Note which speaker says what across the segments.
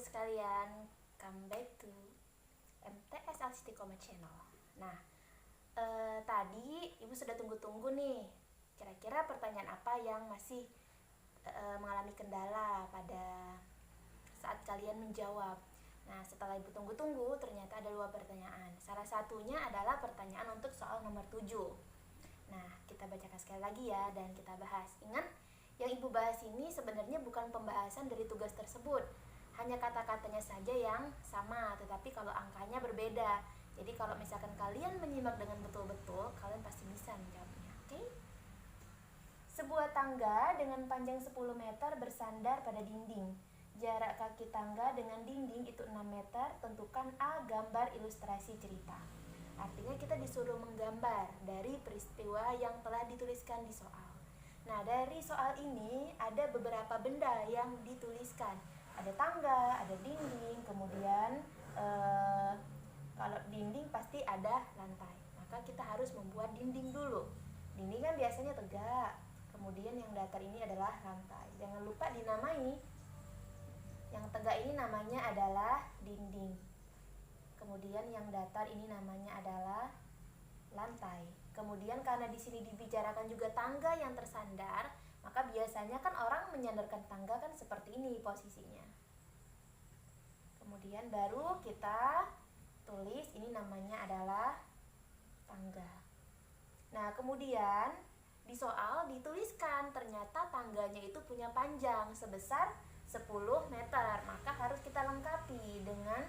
Speaker 1: sekalian, come back to MTS Istiqomah Channel. Nah, tadi Ibu sudah tunggu-tunggu nih. Kira-kira pertanyaan apa yang masih mengalami kendala pada saat kalian menjawab? Nah, setelah Ibu tunggu-tunggu, ternyata ada 2 pertanyaan. Salah satunya adalah pertanyaan untuk soal nomor 7. Nah, kita bacakan sekali lagi ya, dan kita bahas. Ingat, yang Ibu bahas ini sebenarnya bukan pembahasan dari tugas tersebut. Hanya kata-katanya saja yang sama, tetapi kalau angkanya berbeda. Jadi kalau misalkan kalian menyimak dengan betul-betul, kalian pasti bisa menjawabnya. Oke? Sebuah tangga dengan panjang 10 meter bersandar pada dinding. Jarak kaki tangga dengan dinding itu 6 meter. Tentukan A, gambar ilustrasi cerita. Artinya kita disuruh menggambar dari peristiwa yang telah dituliskan di soal. Nah, dari soal ini ada beberapa benda yang dituliskan. Ada tangga, ada dinding, kemudian kalau dinding pasti ada lantai. Maka kita harus membuat dinding dulu. Dinding kan biasanya tegak. Kemudian yang datar ini adalah lantai. Jangan lupa dinamai. Yang tegak ini namanya adalah dinding. Kemudian yang datar ini namanya adalah lantai. Kemudian karena di sini dibicarakan juga tangga yang tersandar, maka biasanya kan orang menyandarkan tangga kan seperti ini posisinya. Kemudian baru kita tulis ini namanya adalah tangga. Nah, kemudian di soal dituliskan ternyata tangganya itu punya panjang sebesar 10 meter. Maka harus kita lengkapi dengan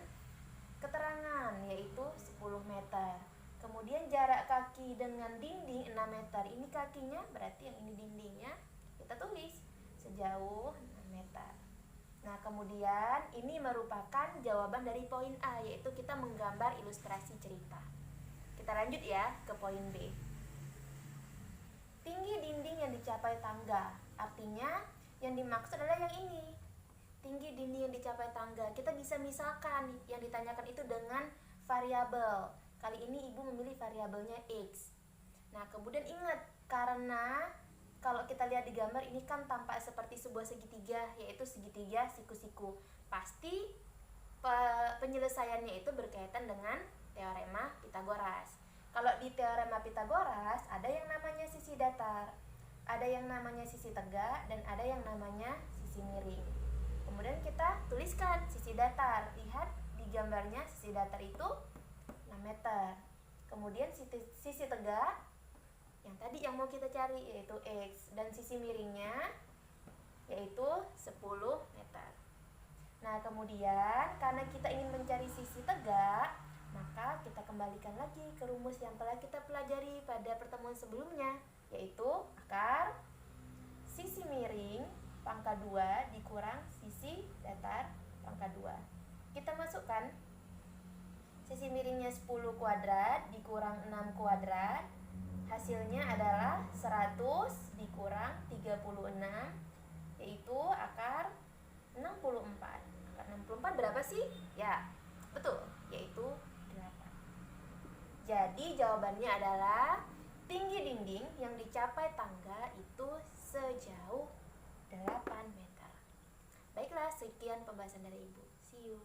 Speaker 1: keterangan yaitu 10 meter. Kemudian jarak kaki dengan dinding 6 meter. Ini kakinya, berarti yang ini dindingnya. Kita tulis sejauh 6 meter. Nah, kemudian ini merupakan jawaban dari poin A, yaitu kita menggambar ilustrasi cerita. Kita lanjut ya ke poin B. Tinggi dinding yang dicapai tangga. Artinya yang dimaksud adalah yang ini. Tinggi dinding yang dicapai tangga. Kita bisa misalkan yang ditanyakan itu dengan variabel. Kali ini Ibu memilih variabelnya X. Nah, kemudian ingat, karena kalau kita lihat di gambar ini kan tampak seperti sebuah segitiga, yaitu segitiga siku-siku. Pasti penyelesaiannya itu berkaitan dengan teorema Pitagoras. Kalau di teorema Pitagoras ada yang namanya sisi datar, ada yang namanya sisi tegak, dan ada yang namanya sisi miring. Kemudian kita tuliskan sisi datar. Lihat di gambarnya sisi datar itu 6 meter. Kemudian sisi tegak yang tadi yang mau kita cari yaitu X, dan sisi miringnya yaitu 10 meter. Nah, kemudian karena kita ingin mencari sisi tegak, maka kita kembalikan lagi ke rumus yang telah kita pelajari pada pertemuan sebelumnya, yaitu akar sisi miring pangkat 2 dikurang sisi datar pangkat 2. Kita masukkan sisi miringnya 10 kuadrat dikurang 6 kuadrat. Hasilnya adalah 100 dikurang 36, yaitu akar 64. Akar 64 berapa sih? Ya, betul, yaitu 8. Jadi jawabannya adalah tinggi dinding yang dicapai tangga itu sejauh 8 meter. Baiklah, sekian pembahasan dari Ibu. See you.